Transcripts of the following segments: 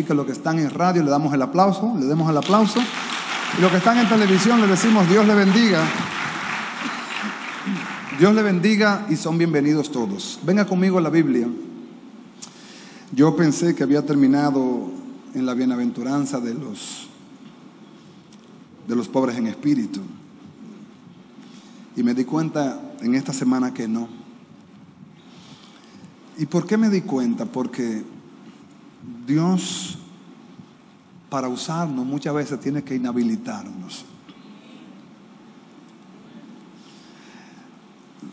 Así que los que están en radio le damos el aplauso, le demos el aplauso. Y los que están en televisión les decimos Dios le bendiga. Dios le bendiga y son bienvenidos todos. Venga conmigo a la Biblia. Yo pensé que había terminado en la bienaventuranza de los pobres en espíritu. Y me di cuenta en esta semana que no. ¿Y por qué me di cuenta? Porque Dios, para usarnos, muchas veces tiene que inhabilitarnos.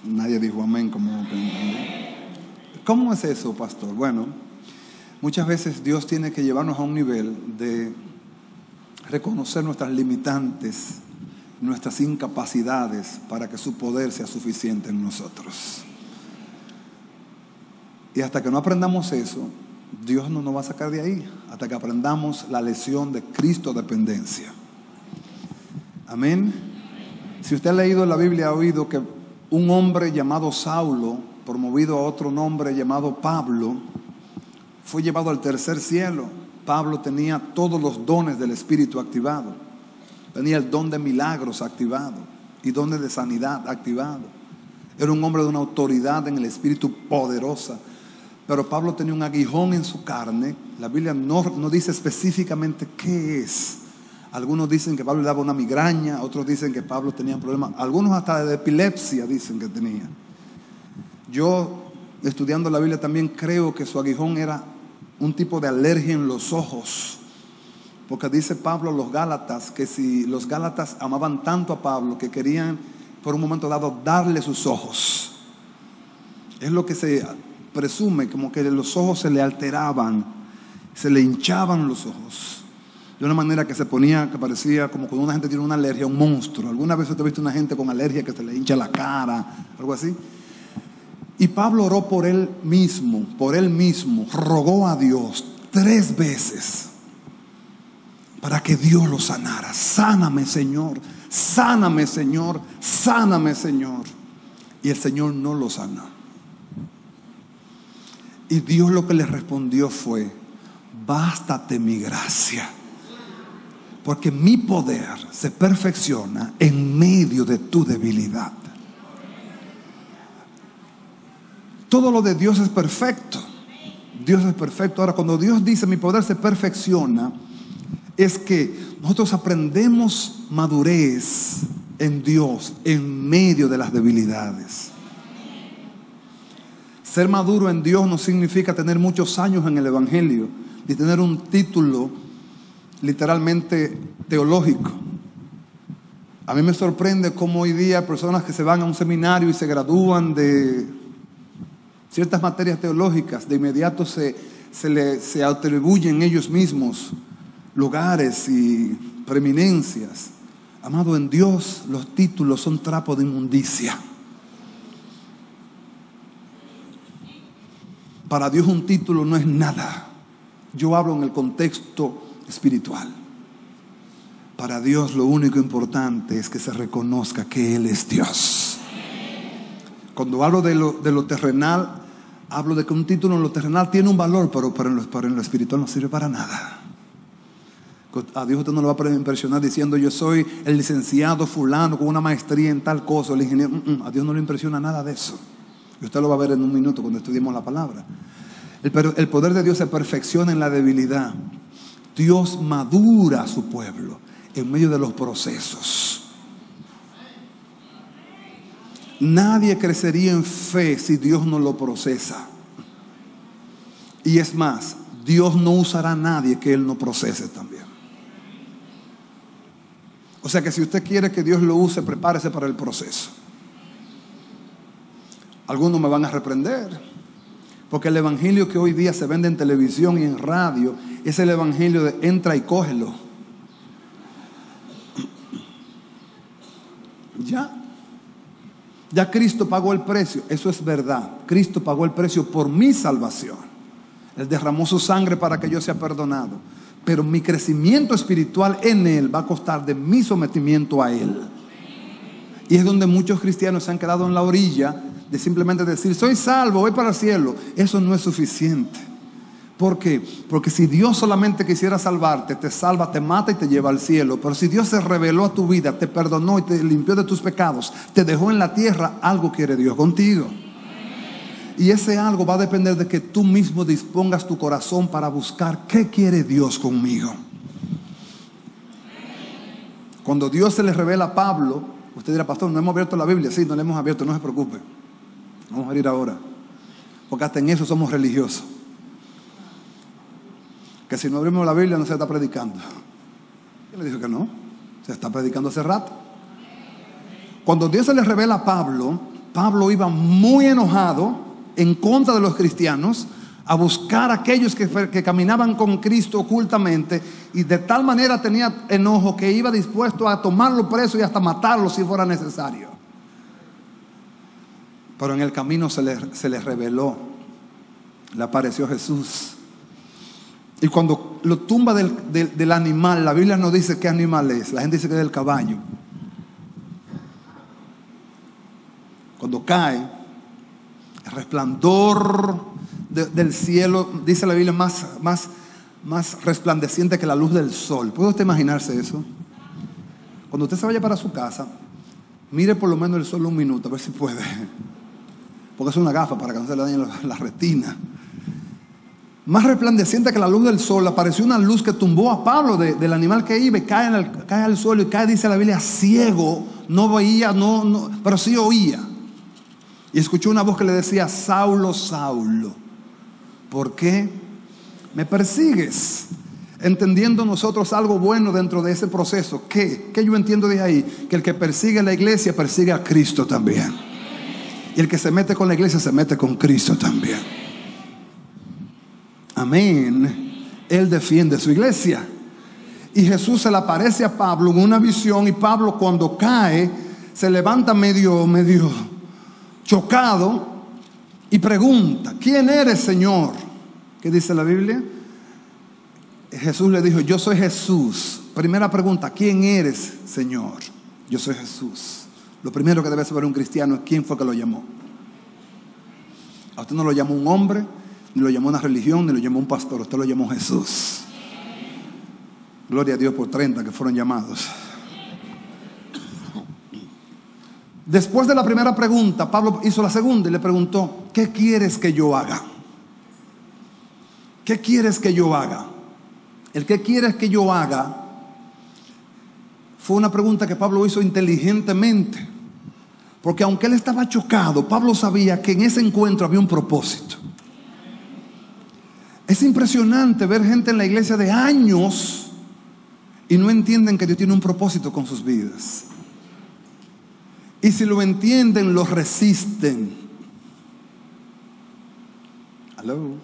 Nadie dijo amén. ¿Cómo es eso, pastor? Bueno, muchas veces Dios tiene que llevarnos a un nivel de reconocer nuestras limitantes, nuestras incapacidades, para que su poder sea suficiente en nosotros. Y hasta que no aprendamos eso, Dios no nos va a sacar de ahí, hasta que aprendamos la lección de Cristo dependencia. Amén. Si usted ha leído la Biblia, ha oído que un hombre llamado Saulo, promovido a otro nombre llamado Pablo, fue llevado al tercer cielo. Pablo tenía todos los dones del Espíritu activados. Tenía el don de milagros activado y dones de sanidad activado. Era un hombre de una autoridad en el Espíritu poderosa. Pero Pablo tenía un aguijón en su carne. La Biblia no dice específicamente qué es. Algunos dicen que Pablo le daba una migraña, otros dicen que Pablo tenía problemas, algunos hasta de epilepsia dicen que tenía. Yo, estudiando la Biblia, también creo que su aguijón era un tipo de alergia en los ojos, porque dice Pablo a los Gálatas que si los Gálatas amaban tanto a Pablo que querían por un momento dado darle sus ojos. Es lo que se presume, como que los ojos se le alteraban, se le hinchaban los ojos de una manera que se ponía, que parecía como cuando una gente tiene una alergia, un monstruo. ¿Alguna vez usted ha visto una gente con alergia que se le hincha la cara, algo así? Y Pablo oró por él mismo, rogó a Dios 3 veces para que Dios lo sanara. Sáname, Señor, sáname, Señor, sáname, Señor. Y el Señor no lo sanó. Y Dios lo que le respondió fue: bástate mi gracia, porque mi poder se perfecciona en medio de tu debilidad. Todo lo de Dios es perfecto. Dios es perfecto. Ahora, cuando Dios dice mi poder se perfecciona, es que nosotros aprendemos madurez en Dios en medio de las debilidades. Ser maduro en Dios no significa tener muchos años en el Evangelio, ni tener un título literalmente teológico. A mí me sorprende cómo hoy día personas que se van a un seminario y se gradúan de ciertas materias teológicas, de inmediato se atribuyen ellos mismos lugares y preeminencias. Amado, en Dios los títulos son trapo de inmundicia. Para Dios un título no es nada. Yo hablo en el contexto espiritual. Para Dios lo único importante es que se reconozca que Él es Dios. Cuando hablo de lo terrenal, hablo de que un título en lo terrenal tiene un valor, pero en lo espiritual no sirve para nada. A Dios usted no le va a impresionar diciendo yo soy el licenciado fulano con una maestría en tal cosa, el ingeniero. A Dios no le impresiona nada de eso. Y usted lo va a ver en un minuto cuando estudiemos la palabra. El poder de Dios se perfecciona en la debilidad. Dios madura a su pueblo en medio de los procesos. Nadie crecería en fe si Dios no lo procesa. Y es más, Dios no usará a nadie que Él no procese también. O sea que si usted quiere que Dios lo use, prepárese para el proceso. Algunos me van a reprender, porque el evangelio que hoy día se vende en televisión y en radio es el evangelio de entra y cógelo. Ya Cristo pagó el precio. Eso es verdad. Cristo pagó el precio por mi salvación. Él derramó su sangre para que yo sea perdonado. Pero mi crecimiento espiritual en Él va a costar de mi sometimiento a Él. Y es donde muchos cristianos se han quedado en la orilla de simplemente decir soy salvo, voy para el cielo. Eso no es suficiente. ¿Por qué? Porque si Dios solamente quisiera salvarte, te salva, te mata y te lleva al cielo. Pero si Dios se reveló a tu vida, te perdonó y te limpió de tus pecados, te dejó en la tierra, algo quiere Dios contigo. Y ese algo va a depender de que tú mismo dispongas tu corazón para buscar qué quiere Dios conmigo. Cuando Dios se le revela a Pablo, usted dirá, pastor, no hemos abierto la Biblia. Sí, no la hemos abierto, no se preocupe. Vamos a abrir ahora. Porque hasta en eso somos religiosos. Que si no abrimos la Biblia no se está predicando. ¿Quién le dijo que no? Se está predicando hace rato. Cuando Dios se le revela a Pablo, Pablo iba muy enojado en contra de los cristianos a buscar a aquellos que caminaban con Cristo ocultamente, y de tal manera tenía enojo que iba dispuesto a tomarlo preso y hasta matarlo si fuera necesario. Pero en el camino se le reveló, le apareció Jesús. Y cuando lo tumba del animal, la Biblia no dice qué animal es, la gente dice que es del caballo. Cuando cae, el resplandor del cielo, dice la Biblia, más resplandeciente que la luz del sol. ¿Puede usted imaginarse eso? Cuando usted se vaya para su casa, mire por lo menos el sol un minuto, a ver si puede, porque es una gafa para que no se le dañe la retina. Más resplandeciente que la luz del sol, apareció una luz que tumbó a Pablo del animal que iba, y cae al suelo, y cae, dice la Biblia, ciego. No veía, pero sí oía. Y escuchó una voz que le decía, Saulo, Saulo, ¿por qué me persigues? Entendiendo nosotros algo bueno dentro de ese proceso. ¿Qué yo entiendo de ahí? Que el que persigue a la iglesia persigue a Cristo también. Y el que se mete con la iglesia se mete con Cristo también. Amén. Él defiende su iglesia. Y Jesús se le aparece a Pablo en una visión, y Pablo, cuando cae, se levanta medio chocado y pregunta, ¿quién eres, Señor? ¿Qué dice la Biblia? Jesús le dijo, yo soy Jesús. Primera pregunta, ¿quién eres, Señor? Yo soy Jesús. Lo primero que debe saber un cristiano es quién fue que lo llamó. A usted no lo llamó un hombre, ni lo llamó una religión, ni lo llamó un pastor. Usted lo llamó Jesús. Gloria a Dios por 30 que fueron llamados. Después de la primera pregunta, Pablo hizo la segunda y le preguntó, ¿qué quieres que yo haga? ¿Qué quieres que yo haga? El ¿qué quieres que yo haga? Fue una pregunta que Pablo hizo inteligentemente, porque aunque él estaba chocado, Pablo sabía que en ese encuentro había un propósito. Es impresionante ver gente en la iglesia de años y no entienden que Dios tiene un propósito con sus vidas. Y si lo entienden, lo resisten. ¿Aló?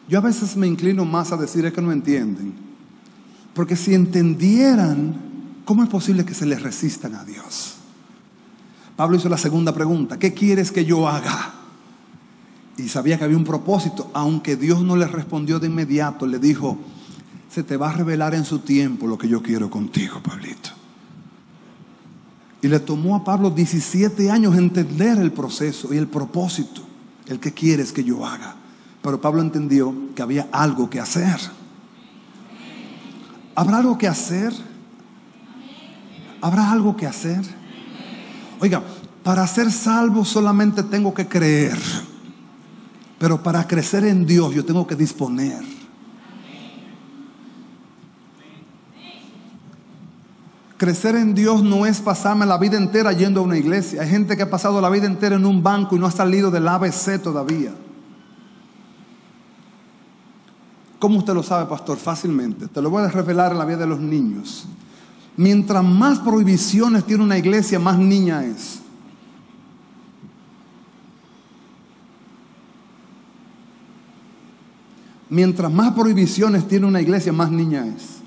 Yo a veces me inclino más a decir es que no entienden. Porque si entendieran, ¿cómo es posible que se les resistan a Dios? Pablo hizo la segunda pregunta, ¿qué quieres que yo haga? Y sabía que había un propósito. Aunque Dios no le respondió de inmediato, le dijo, se te va a revelar en su tiempo lo que yo quiero contigo, Pablito. Y le tomó a Pablo 17 años entender el proceso y el propósito, el que quieres que yo haga. Pero Pablo entendió que había algo que hacer. ¿Habrá algo que hacer? ¿Habrá algo que hacer? Oiga, para ser salvo solamente tengo que creer. Pero para crecer en Dios yo tengo que disponer. Crecer en Dios no es pasarme la vida entera yendo a una iglesia. Hay gente que ha pasado la vida entera en un banco y no ha salido del ABC todavía. ¿Cómo usted lo sabe, pastor? Fácilmente. Te lo voy a revelar en la vida de los niños. Mientras más prohibiciones tiene una iglesia, más niña es. Mientras más prohibiciones tiene una iglesia, más niña es.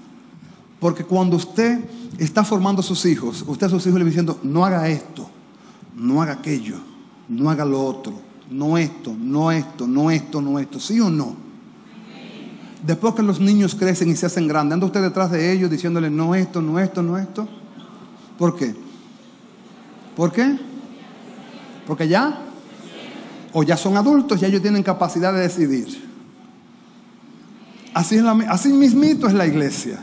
Porque cuando usted está formando a sus hijos, usted a sus hijos le va diciendo, no haga esto, no haga aquello, no haga lo otro, no esto, no esto, no esto, no esto, ¿sí o no? Después que los niños crecen y se hacen grandes, ¿anda usted detrás de ellos diciéndoles no esto, no esto, no esto? ¿Por qué? ¿Por qué? Porque ya, o ya son adultos, ya ellos tienen capacidad de decidir. Así mismito es la iglesia.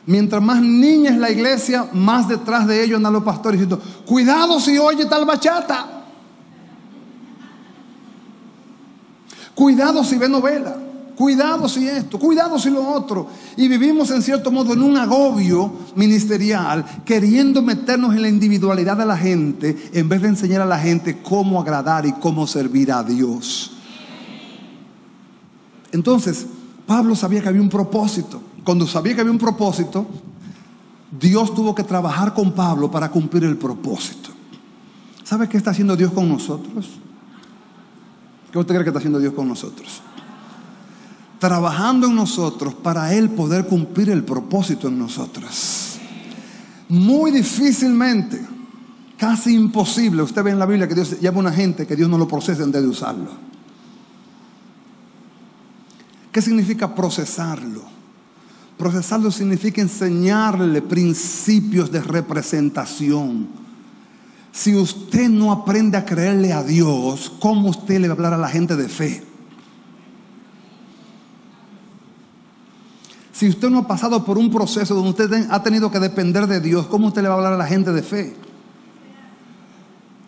Mientras más niña es la iglesia, más detrás de ellos andan los pastores diciendo: cuidado si oye tal bachata, cuidado si ve novela, cuidado si esto, cuidado si lo otro. Y vivimos en cierto modo en un agobio ministerial, queriendo meternos en la individualidad de la gente, en vez de enseñar a la gente cómo agradar y cómo servir a Dios. Entonces Pablo sabía que había un propósito. Cuando sabía que había un propósito, Dios tuvo que trabajar con Pablo para cumplir el propósito. ¿Sabe qué está haciendo Dios con nosotros? ¿Qué usted cree que está haciendo Dios con nosotros? Trabajando en nosotros para Él poder cumplir el propósito en nosotros. Muy difícilmente, casi imposible, usted ve en la Biblia que Dios llama a una gente que Dios no lo procese antes de usarlo. ¿Qué significa procesarlo? Procesarlo significa enseñarle principios de representación. Si usted no aprende a creerle a Dios, ¿cómo usted le va a hablar a la gente de fe? Si usted no ha pasado por un proceso donde usted ha tenido que depender de Dios, ¿cómo usted le va a hablar a la gente de fe?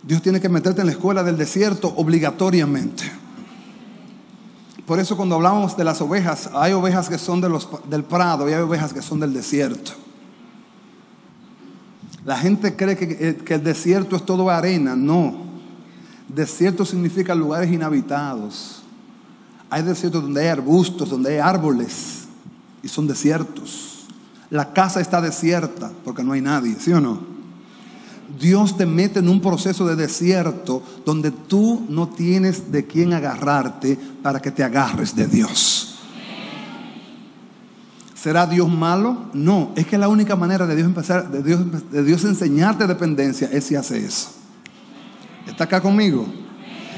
Dios tiene que meterte en la escuela del desierto obligatoriamente. Por eso cuando hablamos de las ovejas, hay ovejas que son del prado y hay ovejas que son del desierto. La gente cree que el desierto es todo arena. No. Desierto significa lugares inhabitados. Hay desiertos donde hay arbustos, donde hay árboles y son desiertos. La casa está desierta porque no hay nadie, ¿sí o no? Dios te mete en un proceso de desierto donde tú no tienes de quién agarrarte para que te agarres de Dios. ¿Será Dios malo? No, es que la única manera de Dios enseñarte dependencia es si hace eso. ¿Está acá conmigo?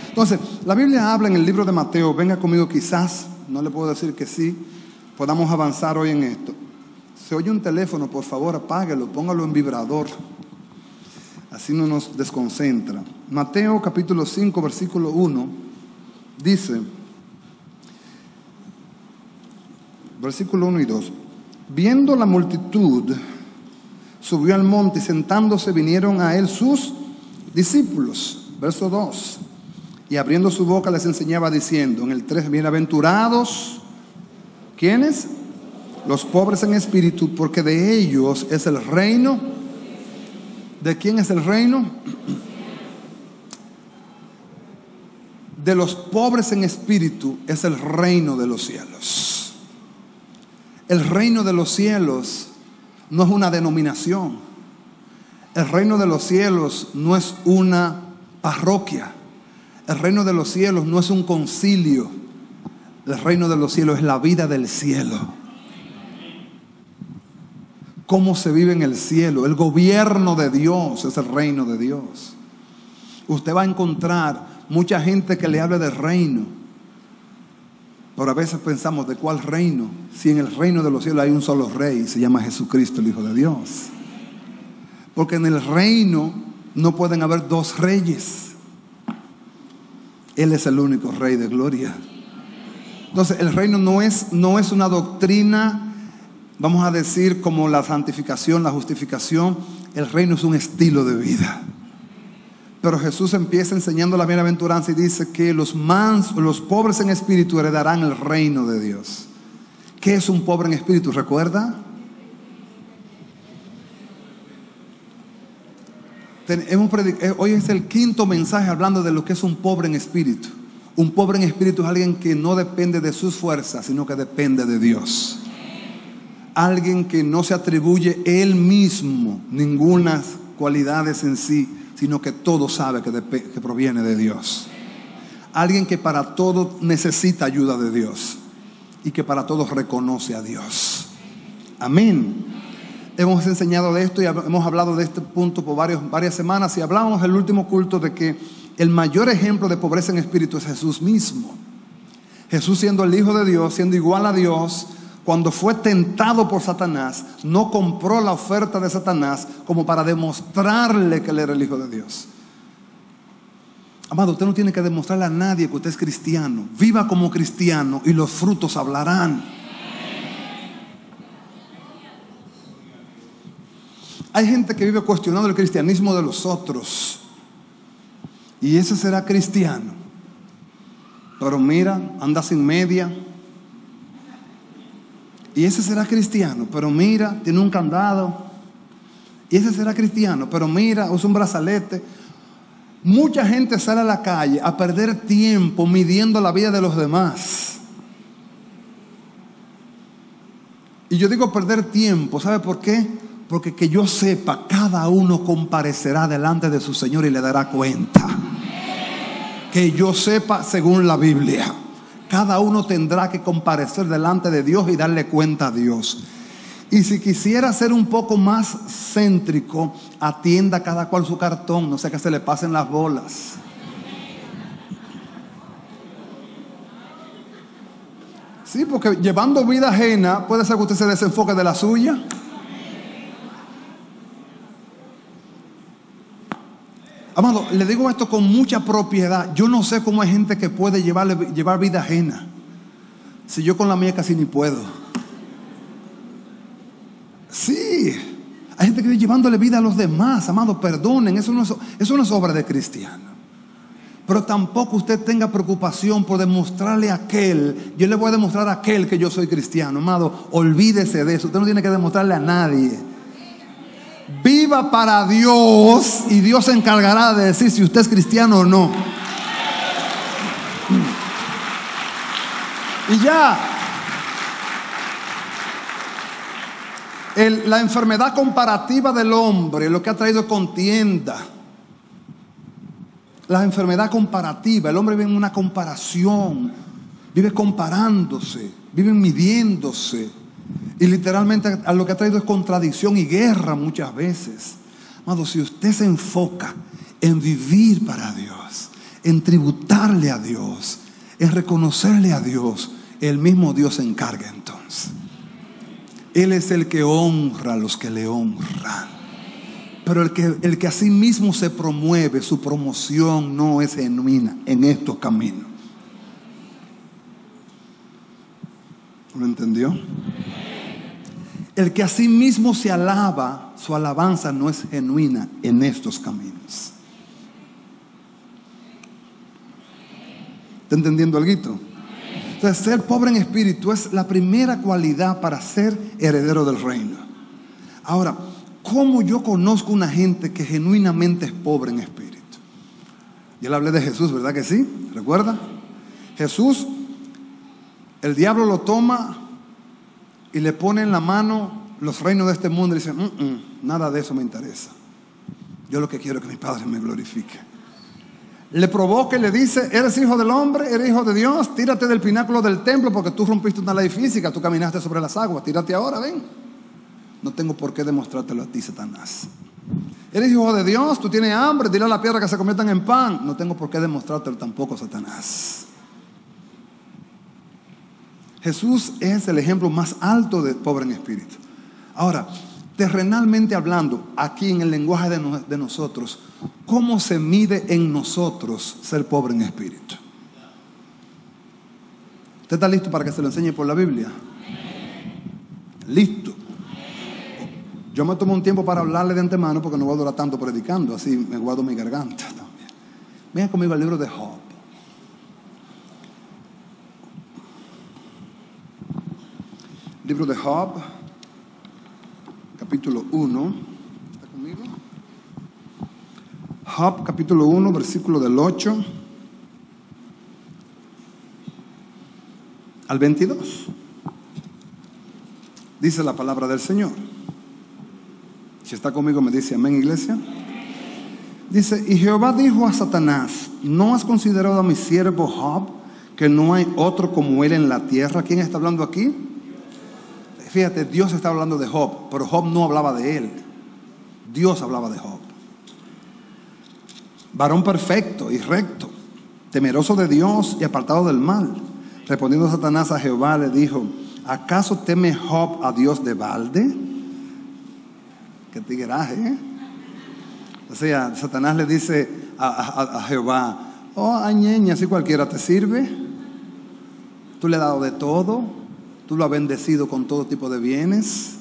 Entonces, la Biblia habla en el libro de Mateo. Venga conmigo, quizás, no le puedo decir que sí, podamos avanzar hoy en esto. Se oye un teléfono, por favor, apáguelo, póngalo en vibrador. Así no nos desconcentra. Mateo capítulo 5, versículo 1, dice, versículo 1 y 2: viendo la multitud, subió al monte y sentándose vinieron a él sus discípulos. Verso 2: y abriendo su boca les enseñaba diciendo, en el 3, bienaventurados, ¿quiénes? Los pobres en espíritu, porque de ellos es el reino. ¿De quién es el reino? De los pobres en espíritu es el reino de los cielos. El reino de los cielos no es una denominación. El reino de los cielos no es una parroquia. El reino de los cielos no es un concilio. El reino de los cielos es la vida del cielo. Cómo se vive en el cielo. El gobierno de Dios es el reino de Dios. Usted va a encontrar mucha gente que le hable del reino, pero a veces pensamos, ¿de cuál reino? Si en el reino de los cielos hay un solo rey, se llama Jesucristo, el Hijo de Dios. Porque en el reino no pueden haber dos reyes. Él es el único rey de gloria. Entonces el reino no es una doctrina, vamos a decir, como la santificación, la justificación. El reino es un estilo de vida. Pero Jesús empieza enseñando la bienaventuranza y dice que los pobres en espíritu heredarán el reino de Dios. ¿Qué es un pobre en espíritu? ¿Recuerda? Hoy es el quinto mensaje hablando de lo que es un pobre en espíritu. Un pobre en espíritu es alguien que no depende de sus fuerzas, sino que depende de Dios. Alguien que no se atribuye él mismo ninguna cualidades en sí, sino que todo sabe que proviene de Dios. Alguien que para todo necesita ayuda de Dios y que para todo reconoce a Dios. Amén. Hemos enseñado de esto y hemos hablado de este punto por varias semanas, y hablábamos en el último culto de que el mayor ejemplo de pobreza en espíritu es Jesús mismo. Jesús, siendo el Hijo de Dios, siendo igual a Dios, cuando fue tentado por Satanás, no compró la oferta de Satanás como para demostrarle que él era el Hijo de Dios. Amado, usted no tiene que demostrarle a nadie que usted es cristiano. Viva como cristiano y los frutos hablarán. Hay gente que vive cuestionando el cristianismo de los otros. Y ese será cristiano. Pero mira, anda sin media. Y ese será cristiano. Pero mira, tiene un candado. Y ese será cristiano. Pero mira, usa un brazalete. Mucha gente sale a la calle a perder tiempo midiendo la vida de los demás. Y yo digo perder tiempo, ¿sabe por qué? Porque que yo sepa, cada uno comparecerá delante de su Señor y le dará cuenta. Que yo sepa, según la Biblia, cada uno tendrá que comparecer delante de Dios y darle cuenta a Dios. Y si quisiera ser un poco más céntrico, atienda cada cual su cartón, no sea que se le pasen las bolas. Sí, porque llevando vida ajena, puede ser que usted se desenfoque de la suya. Amado, le digo esto con mucha propiedad. Yo no sé cómo hay gente que puede llevar vida ajena. Si yo con la mía casi ni puedo. Sí, hay gente que vive llevándole vida a los demás. Amado, perdonen, eso no es obra de cristiano. Pero tampoco usted tenga preocupación por demostrarle a aquel. Yo le voy a demostrar a aquel que yo soy cristiano. Amado, olvídese de eso. Usted no tiene que demostrarle a nadie. Viva para Dios y Dios se encargará de decir si usted es cristiano o no. Y ya. La enfermedad comparativa del hombre, lo que ha traído contienda. La enfermedad comparativa, el hombre vive en una comparación, vive comparándose, vive midiéndose. Y literalmente a lo que ha traído es contradicción y guerra muchas veces. Amado, si usted se enfoca en vivir para Dios, en tributarle a Dios, en reconocerle a Dios, el mismo Dios se encarga entonces. Él es el que honra a los que le honran. Pero el que a sí mismo se promueve, su promoción no es genuina en estos caminos. ¿Lo entendió? El que a sí mismo se alaba, su alabanza no es genuina en estos caminos. ¿Está entendiendo algo? Entonces, ser pobre en espíritu es la primera cualidad para ser heredero del reino. Ahora, ¿cómo yo conozco una gente que genuinamente es pobre en espíritu? Ya le hablé de Jesús, ¿verdad que sí? ¿Recuerda? Jesús, el diablo lo toma y le pone en la mano los reinos de este mundo y dice, nada de eso me interesa. Yo lo que quiero es que mi Padre me glorifique. Le provoca y le dice, eres hijo del hombre, eres hijo de Dios, tírate del pináculo del templo porque tú rompiste una ley física, tú caminaste sobre las aguas, tírate ahora, ven. No tengo por qué demostrártelo a ti, Satanás. Eres hijo de Dios, tú tienes hambre, dile a la piedra que se conviertan en pan. No tengo por qué demostrártelo tampoco, Satanás. Jesús es el ejemplo más alto de pobre en espíritu. Ahora, terrenalmente hablando, aquí en el lenguaje de nosotros, ¿cómo se mide en nosotros ser pobre en espíritu? ¿Usted está listo para que se lo enseñe por la Biblia? Listo. Yo me tomo un tiempo para hablarle de antemano porque no voy a durar tanto predicando, así me guardo mi garganta también. Venga conmigo al libro de Job. Libro de Job, capítulo 1. ¿Está conmigo? Job, capítulo 1, versículo del 8 al 22. Dice la palabra del Señor. Si está conmigo me dice amén, iglesia. Dice, y Jehová dijo a Satanás, ¿no has considerado a mi siervo Job, que no hay otro como él en la tierra? ¿Quién está hablando aquí? Fíjate, Dios está hablando de Job, pero Job no hablaba de él. Dios hablaba de Job. Varón perfecto y recto, temeroso de Dios y apartado del mal. Respondiendo Satanás a Jehová le dijo, ¿acaso teme Job a Dios de balde? Qué tigueraje, ¿eh? O sea, Satanás le dice a Jehová, oh, añeña, si cualquiera te sirve. Tú le has dado de todo. Tú lo has bendecido con todo tipo de bienes.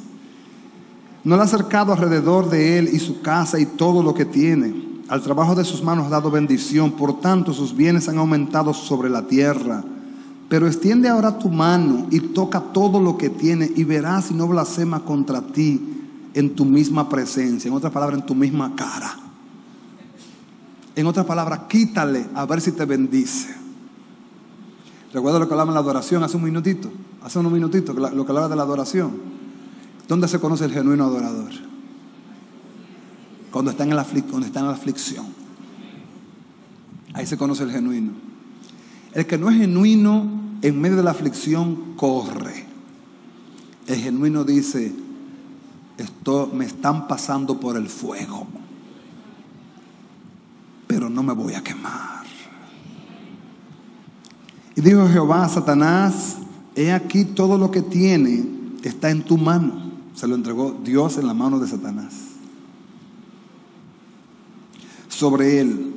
No le ha cercado alrededor de él y su casa y todo lo que tiene. Al trabajo de sus manos ha dado bendición, por tanto sus bienes han aumentado sobre la tierra. Pero extiende ahora tu mano y toca todo lo que tiene y verás si no blasfema contra ti en tu misma presencia. En otras palabras, en tu misma cara. En otras palabras, quítale a ver si te bendice. Recuerda lo que hablaba en la adoración hace unos minutitos, lo que hablaba de la adoración. ¿Dónde se conoce el genuino adorador? Cuando está en la aflicción. Ahí se conoce el genuino. El que no es genuino en medio de la aflicción corre. El genuino dice: me están pasando por el fuego, pero no me voy a quemar. Y dijo Jehová a Satanás: he aquí todo lo que tiene está en tu mano. Se lo entregó Dios en la mano de Satanás. Sobre él.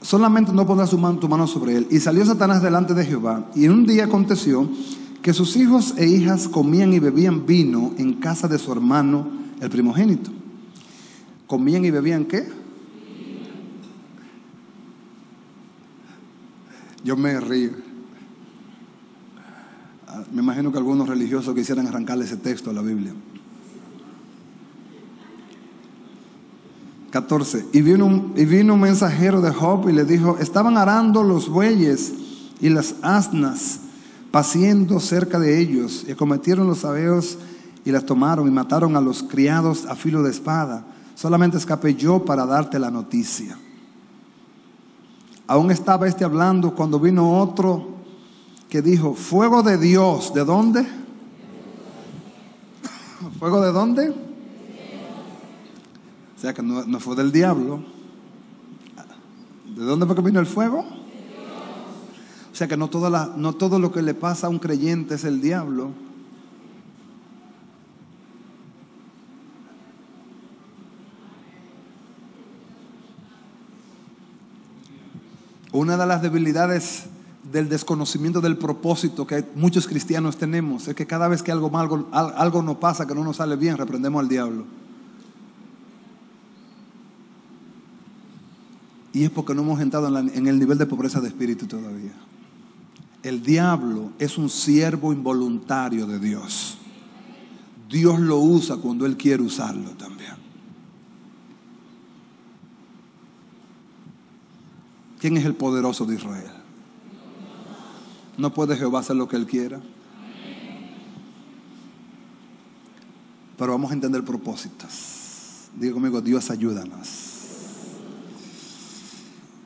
Solamente no pondrás tu mano sobre él. Y salió Satanás delante de Jehová. Y en un día aconteció que sus hijos e hijas comían y bebían vino en casa de su hermano, el primogénito. ¿Comían y bebían qué? Yo me río. Me imagino que algunos religiosos quisieran arrancarle ese texto a la Biblia. 14. Y vino un mensajero de Job y le dijo: estaban arando los bueyes y las asnas, paciendo cerca de ellos, y acometieron los sabeos y las tomaron y mataron a los criados a filo de espada. Solamente escapé yo para darte la noticia. Aún estaba hablando cuando vino otro que dijo: fuego de Dios. ¿De dónde? ¿Fuego de dónde? O sea que no fue del diablo. ¿De dónde fue que vino el fuego? O sea que no todo lo que le pasa a un creyente es el diablo. Una de las debilidades del desconocimiento del propósito que muchos cristianos tenemos es que cada vez que algo nos pasa, que no nos sale bien, reprendemos al diablo. Y es porque no hemos entrado en el nivel de pobreza de espíritu todavía. El diablo es un siervo involuntario de Dios. Dios lo usa cuando Él quiere usarlo también. ¿Quién es el poderoso de Israel? ¿No puede Jehová hacer lo que Él quiera? Pero vamos a entender propósitos. Diga conmigo: Dios, ayúdanos.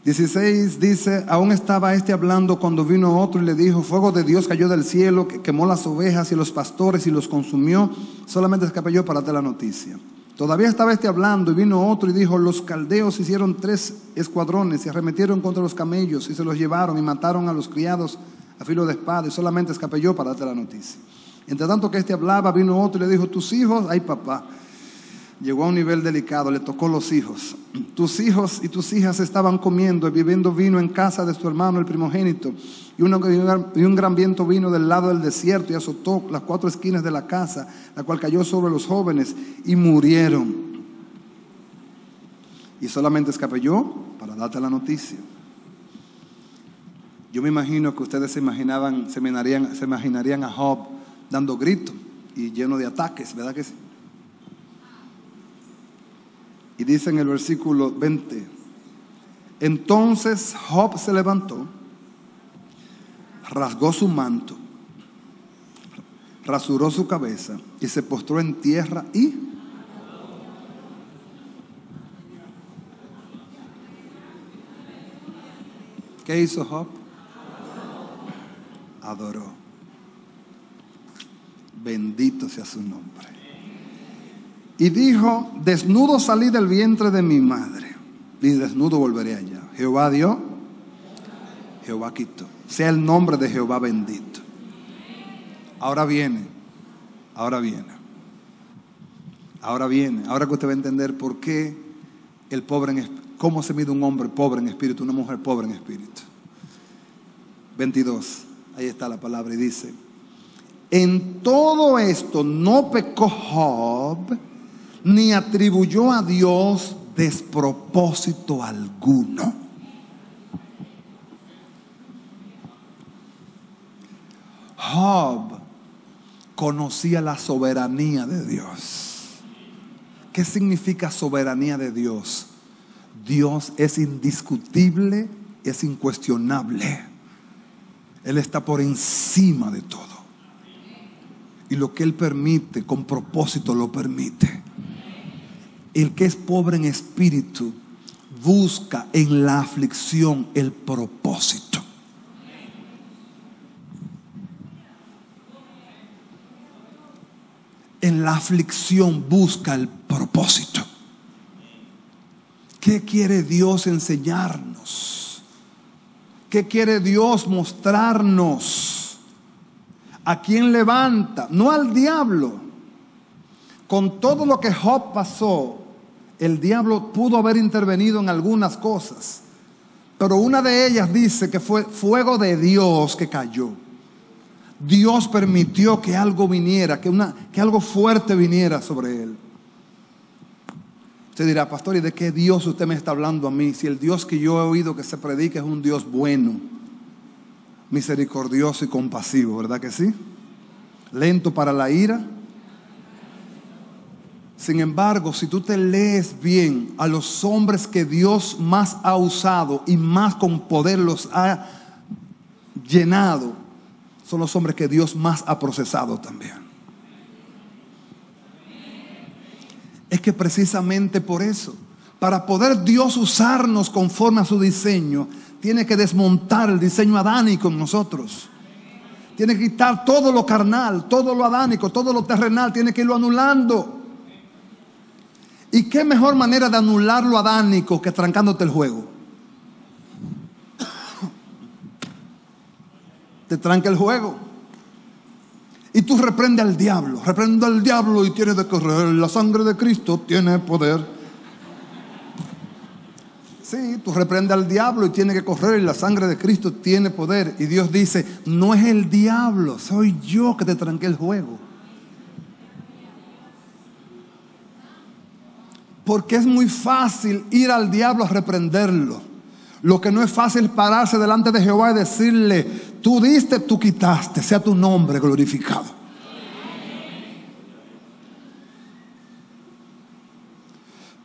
16 dice: aún estaba hablando cuando vino otro y le dijo: fuego de Dios cayó del cielo, que quemó las ovejas y los pastores y los consumió. Solamente escapé yo para darte la noticia. Todavía estaba hablando y vino otro y dijo: los caldeos hicieron 3 escuadrones y arremetieron contra los camellos y se los llevaron y mataron a los criados a filo de espada. Y solamente escapé yo para darte la noticia. Entre tanto que hablaba, vino otro y le dijo: tus hijos, ay papá, llegó a un nivel delicado, le tocó los hijos. Tus hijos y tus hijas estaban comiendo y bebiendo vino en casa de su hermano el primogénito. Y un gran viento vino del lado del desierto y azotó las 4 esquinas de la casa, la cual cayó sobre los jóvenes y murieron. Y solamente escapé yo para darte la noticia. Yo me imagino que ustedes se imaginarían a Job dando gritos y lleno de ataques, ¿verdad que sí? Y dice en el versículo 20: entonces Job se levantó, rasgó su manto, rasuró su cabeza y se postró en tierra y ¿qué hizo Job? Adoró. Bendito sea su nombre. Y dijo: desnudo salí del vientre de mi madre, y desnudo volveré allá. Jehová dio, Jehová quitó. Sea el nombre de Jehová bendito. Ahora viene. Ahora que usted va a entender por qué el pobre cómo se mide un hombre pobre en espíritu, una mujer pobre en espíritu. 22, ahí está la palabra y dice: En todo esto no pecó Job, ni atribuyó a Dios despropósito alguno. Job conocía la soberanía de Dios. ¿Qué significa soberanía de Dios? Dios es indiscutible, es incuestionable. Él está por encima de todo. Y lo que Él permite, con propósito lo permite. El que es pobre en espíritu busca en la aflicción el propósito. En la aflicción busca el propósito. ¿Qué quiere Dios enseñarnos? ¿Qué quiere Dios mostrarnos? ¿A quién levanta? No al diablo. Con todo lo que Job pasó, el diablo pudo haber intervenido en algunas cosas, pero una de ellas dice que fue fuego de Dios que cayó. Dios permitió que algo viniera, que algo fuerte viniera sobre él. Usted dirá, pastor, ¿y de qué Dios usted me está hablando a mí? Si el Dios que yo he oído que se predica es un Dios bueno, misericordioso y compasivo, ¿verdad que sí? Lento para la ira. Sin embargo, si tú te lees bien a los hombres que Dios más ha usado y más con poder los ha llenado, son los hombres que Dios más ha procesado también. Es que precisamente por eso, para poder Dios usarnos conforme a su diseño, tiene que desmontar el diseño adánico en nosotros. Tiene que quitar todo lo carnal, todo lo adánico, todo lo terrenal, tiene que irlo anulando. ¿Y qué mejor manera de anular lo adánico que trancándote el juego? Te tranca el juego y tú reprendes al diablo. Reprende al diablo y tienes de correr. La sangre de Cristo tiene poder. Sí, tú reprendes al diablo y tienes que correr, y la sangre de Cristo tiene poder. Y Dios dice, no es el diablo, soy yo que te tranqué el juego. Porque es muy fácil ir al diablo a reprenderlo. Lo que no es fácil pararse delante de Jehová y decirle, tú diste, tú quitaste, sea tu nombre glorificado.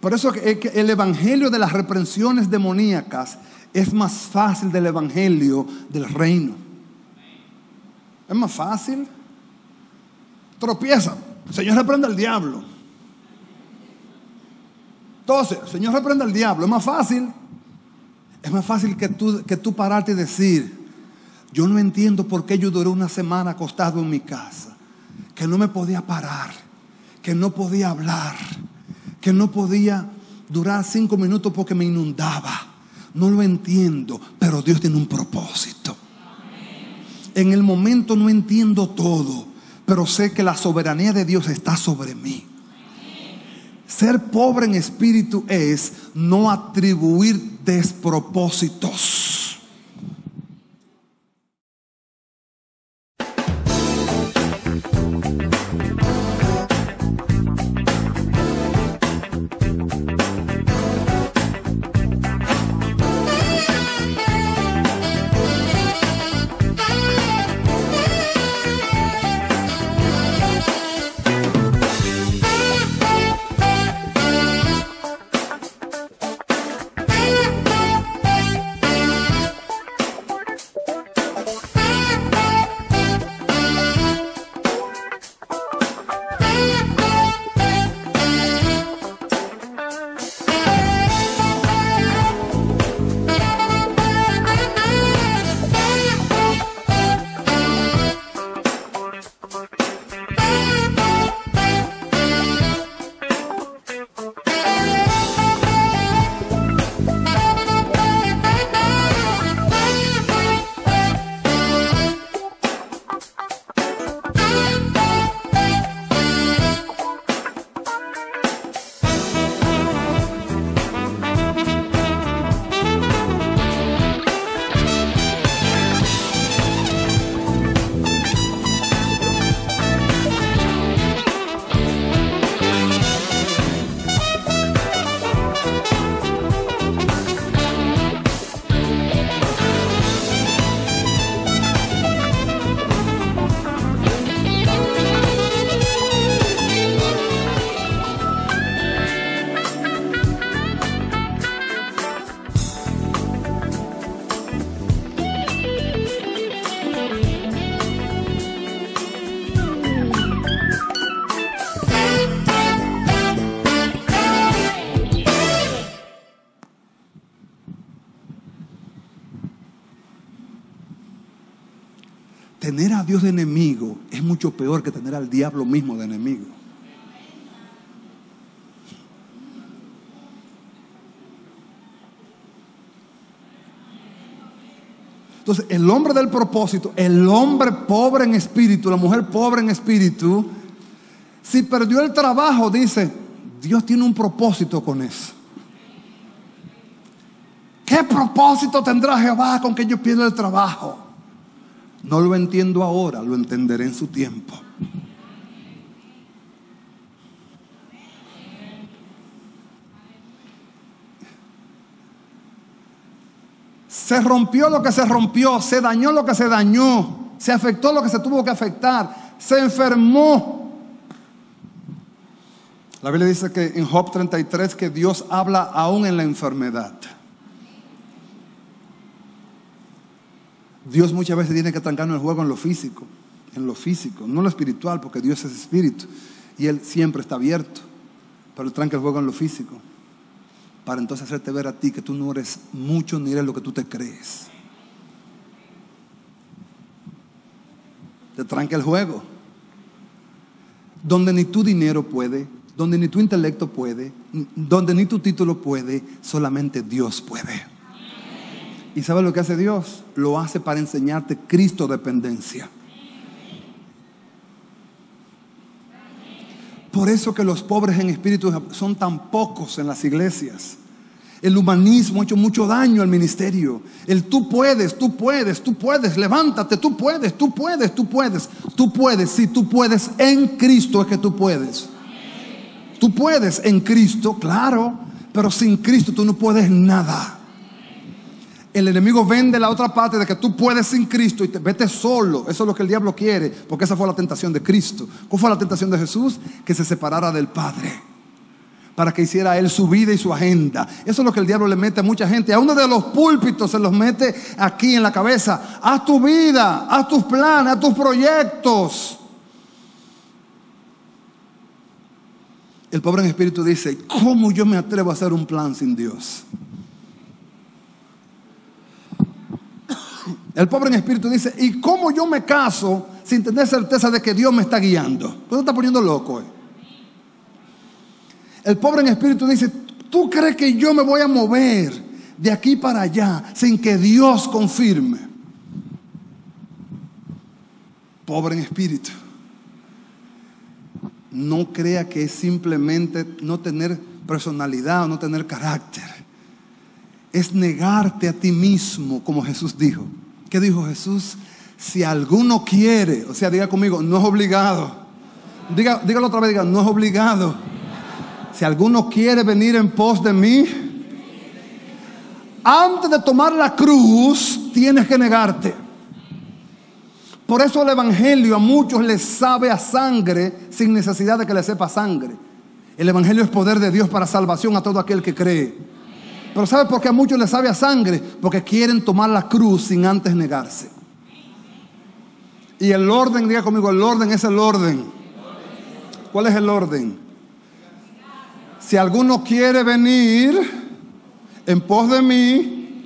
Por eso es que el evangelio de las reprensiones demoníacas es más fácil del evangelio del reino. Es más fácil. Tropieza, Señor reprende al diablo. Entonces, Señor reprende al diablo. Es más fácil. Es más fácil que tú pararte y decir, yo no entiendo por qué yo duré una semana acostado en mi casa, que no me podía parar, que no podía hablar, que no podía durar 5 minutos porque me inundaba. No lo entiendo, pero Dios tiene un propósito. En el momento no entiendo todo, pero sé que la soberanía de Dios está sobre mí. Ser pobre en espíritu es no atribuir despropósitos. tener a Dios de enemigo es mucho peor que tener al diablo mismo de enemigo. Entonces, el hombre del propósito, el hombre pobre en espíritu, la mujer pobre en espíritu, si perdió el trabajo, dice, Dios tiene un propósito con eso. ¿Qué propósito tendrá Jehová con que yo pierda el trabajo? No lo entiendo ahora, lo entenderé en su tiempo. Se rompió lo que se rompió, se dañó lo que se dañó, se afectó lo que se tuvo que afectar, se enfermó. La Biblia dice que en Job 33 que Dios habla aún en la enfermedad. Dios muchas veces tiene que trancarnos el juego en lo físico, no en lo espiritual, porque Dios es espíritu y Él siempre está abierto, pero Él tranca el juego en lo físico, para entonces hacerte ver a ti que tú no eres mucho ni eres lo que tú te crees. Te tranca el juego, donde ni tu dinero puede, donde ni tu intelecto puede, donde ni tu título puede, solamente Dios puede. ¿Y sabes lo que hace Dios? Lo hace para enseñarte Cristo dependencia. Por eso que los pobres en espíritu son tan pocos en las iglesias. El humanismo ha hecho mucho daño al ministerio. El tú puedes, levántate, tú puedes. Tú puedes, si tú puedes en Cristo es que tú puedes. Tú puedes en Cristo, claro, pero sin Cristo tú no puedes nada. El enemigo vende la otra parte de que tú puedes sin Cristo y vete solo. Eso es lo que el diablo quiere, porque esa fue la tentación de Cristo. ¿Cuál fue la tentación de Jesús? Que se separara del Padre, para que hiciera Él su vida y su agenda. Eso es lo que el diablo le mete a mucha gente. A uno de los púlpitos se los mete aquí en la cabeza. Haz tu vida, haz tus planes, haz tus proyectos. El pobre en espíritu dice, ¿cómo yo me atrevo a hacer un plan sin Dios? El pobre en espíritu dice, ¿y cómo yo me caso sin tener certeza de que Dios me está guiando? ¿Tú te estás poniendo loco? El pobre en espíritu dice, ¿tú crees que yo me voy a mover de aquí para allá sin que Dios confirme? Pobre en espíritu. No crea que es simplemente no tener personalidad o no tener carácter. Es negarte a ti mismo, como Jesús dijo. ¿Qué dijo Jesús? Si alguno quiere, o sea, diga conmigo, no es obligado. Dígalo otra vez, diga, no es obligado. Si alguno quiere venir en pos de mí, antes de tomar la cruz, tienes que negarte. Por eso el evangelio a muchos les sabe a sangre sin necesidad de que les sepa sangre. El evangelio es poder de Dios para salvación a todo aquel que cree. Pero ¿sabe por qué a muchos les sabe a sangre? Porque quieren tomar la cruz sin antes negarse. Y el orden, diga conmigo, el orden es el orden. ¿Cuál es el orden? Si alguno quiere venir en pos de mí,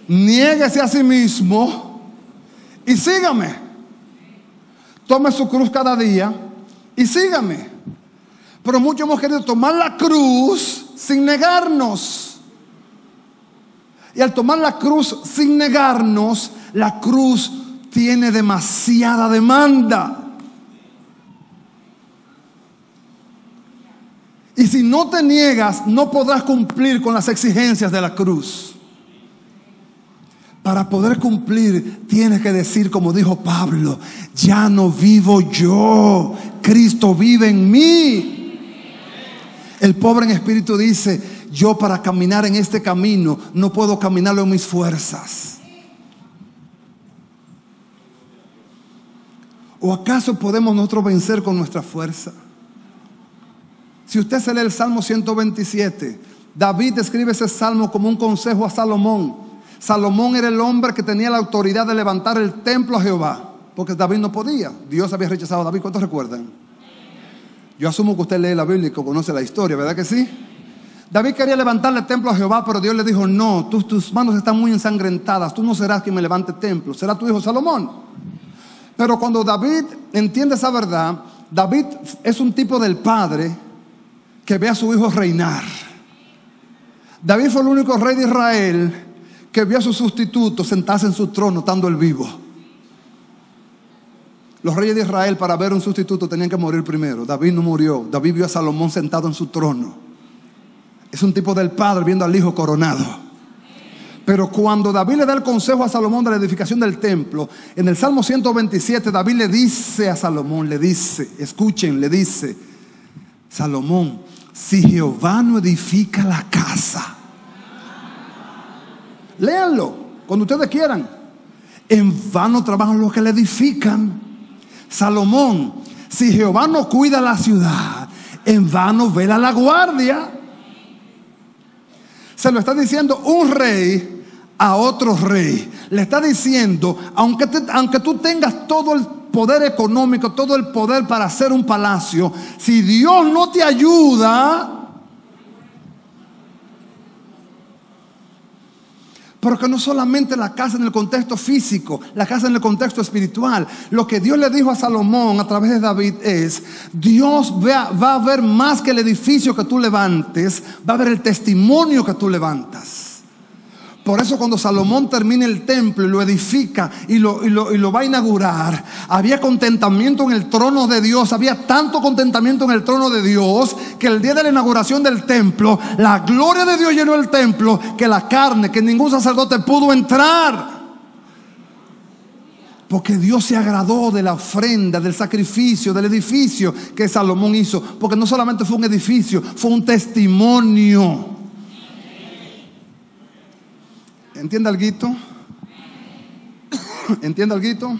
niéguese a sí mismo y sígame. Tome su cruz cada día y sígame. Pero muchos hemos querido tomar la cruz sin negarnos. Y al tomar la cruz sin negarnos, la cruz tiene demasiada demanda. Y si no te niegas, no podrás cumplir con las exigencias de la cruz. Para poder cumplir, tienes que decir, como dijo Pablo, ya no vivo yo, Cristo vive en mí. El pobre en espíritu dice, yo para caminar en este camino no puedo caminarlo en mis fuerzas. ¿O acaso podemos nosotros vencer con nuestra fuerza? Si usted se lee el Salmo 127, David escribe ese salmo como un consejo a Salomón. Salomón era el hombre que tenía la autoridad de levantar el templo a Jehová, porque David no podía. Dios había rechazado a David. ¿Cuántos recuerdan? Yo asumo que usted lee la Biblia y que conoce la historia, ¿verdad que sí? David quería levantarle el templo a Jehová, pero Dios le dijo, no, tus manos están muy ensangrentadas, tú no serás quien me levante el templo, será tu hijo Salomón. Pero cuando David entiende esa verdad, David es un tipo del padre que ve a su hijo reinar. David fue el único rey de Israel que vio a su sustituto sentarse en su trono estando él vivo. Los reyes de Israel, para ver un sustituto, tenían que morir primero. David no murió. David vio a Salomón sentado en su trono. Es un tipo del padre viendo al hijo coronado. Pero cuando David le da el consejo a Salomón de la edificación del templo, en el Salmo 127, David le dice a Salomón, le dice, escuchen, le dice: Salomón, si Jehová no edifica la casa, léanlo cuando ustedes quieran, en vano trabajan los que la edifican. Salomón, si Jehová no cuida la ciudad, en vano vela la guardia. Se lo está diciendo un rey a otro rey. Le está diciendo, aunque tú tengas todo el poder económico, todo el poder para hacer un palacio, si Dios no te ayuda, porque no solamente la casa en el contexto físico, la casa en el contexto espiritual. Lo que Dios le dijo a Salomón a través de David es: Dios va a ver más que el edificio que tú levantes, va a ver el testimonio que tú levantas. Por eso cuando Salomón termina el templo y lo edifica y lo va a inaugurar, había contentamiento en el trono de Dios. Había tanto contentamiento en el trono de Dios que el día de la inauguración del templo, la gloria de Dios llenó el templo, que la carne, que ningún sacerdote pudo entrar. Porque Dios se agradó de la ofrenda, del sacrificio, del edificio que Salomón hizo. Porque no solamente fue un edificio, fue un testimonio. ¿Entiende alguito? ¿Entiende alguito?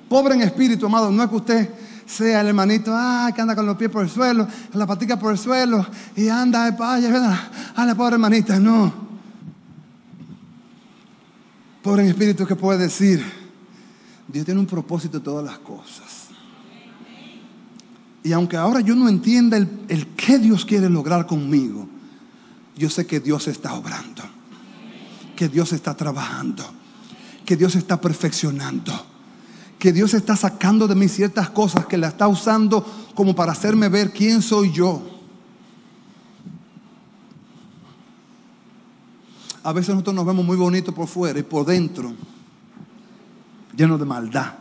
Pobre en espíritu, amado. No es que usted sea el hermanito que anda con los pies por el suelo, con la patica por el suelo y anda, la pobre hermanita. No. Pobre en espíritu, que puede decir: Dios tiene un propósito en todas las cosas. Y aunque ahora yo no entienda el qué Dios quiere lograr conmigo, yo sé que Dios está obrando, que Dios está trabajando, que Dios está perfeccionando, que Dios está sacando de mí ciertas cosas que la está usando como para hacerme ver quién soy yo. A veces nosotros nos vemos muy bonitos por fuera y por dentro llenos de maldad.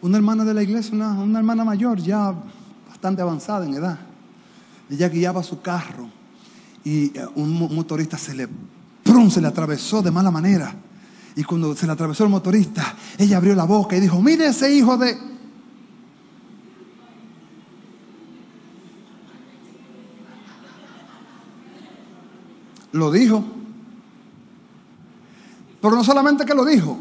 Una hermana de la iglesia, una hermana mayor, ya bastante avanzada en edad, ella guiaba su carro y un motorista se le atravesó de mala manera. Y cuando se le atravesó el motorista, ella abrió la boca y dijo: mire ese hijo de... Lo dijo. Pero no solamente que lo dijo,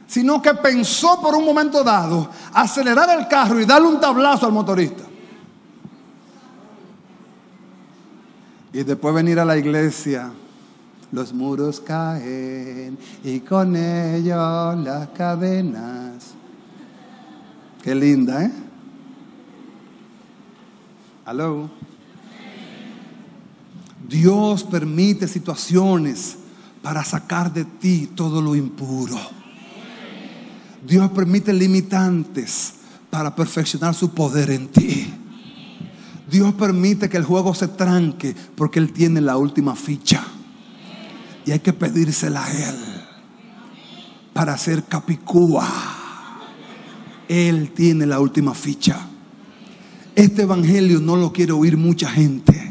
sino que pensó por un momento dado acelerar el carro y darle un tablazo al motorista. Y después venir a la iglesia: los muros caen y con ellos las cadenas. Qué linda, ¿eh? Aló. Dios permite situaciones para sacar de ti todo lo impuro. Dios permite limitantes para perfeccionar su poder en ti. Dios permite que el juego se tranque porque Él tiene la última ficha. Y hay que pedírsela a Él para hacer capicúa. Él tiene la última ficha. Este evangelio no lo quiere oír mucha gente.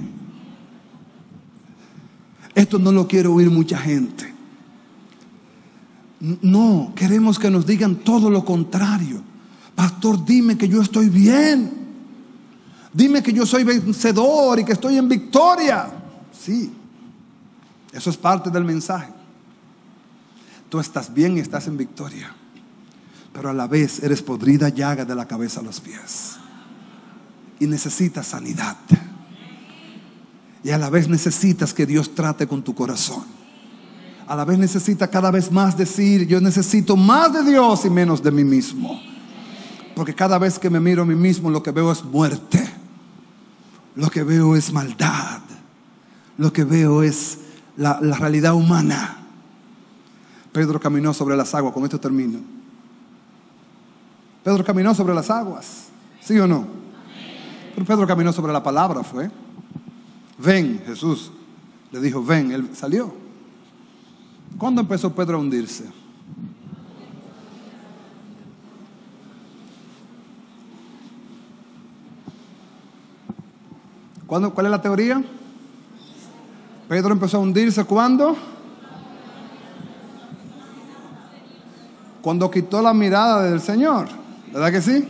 Esto no lo quiere oír mucha gente. No, queremos que nos digan todo lo contrario. Pastor, dime que yo estoy bien. Dime que yo soy vencedor y que estoy en victoria. Sí, eso es parte del mensaje. Tú estás bien y estás en victoria, pero a la vez eres podrida llaga de la cabeza a los pies. Y necesitas sanidad. Y a la vez necesitas que Dios trate con tu corazón. A la vez necesitas cada vez más decir: yo necesito más de Dios y menos de mí mismo. Porque cada vez que me miro a mí mismo, lo que veo es muerte. Lo que veo es maldad. Lo que veo es la realidad humana. Pedro caminó sobre las aguas. Con esto termino. Pedro caminó sobre las aguas, ¿sí o no? Pero Pedro caminó sobre la palabra, fue. Ven, Jesús le dijo, ven, él salió. ¿Cuándo empezó Pedro a hundirse? ¿Cuál es la teoría? Pedro empezó a hundirse ¿cuándo? Cuando quitó la mirada del Señor, ¿verdad que sí?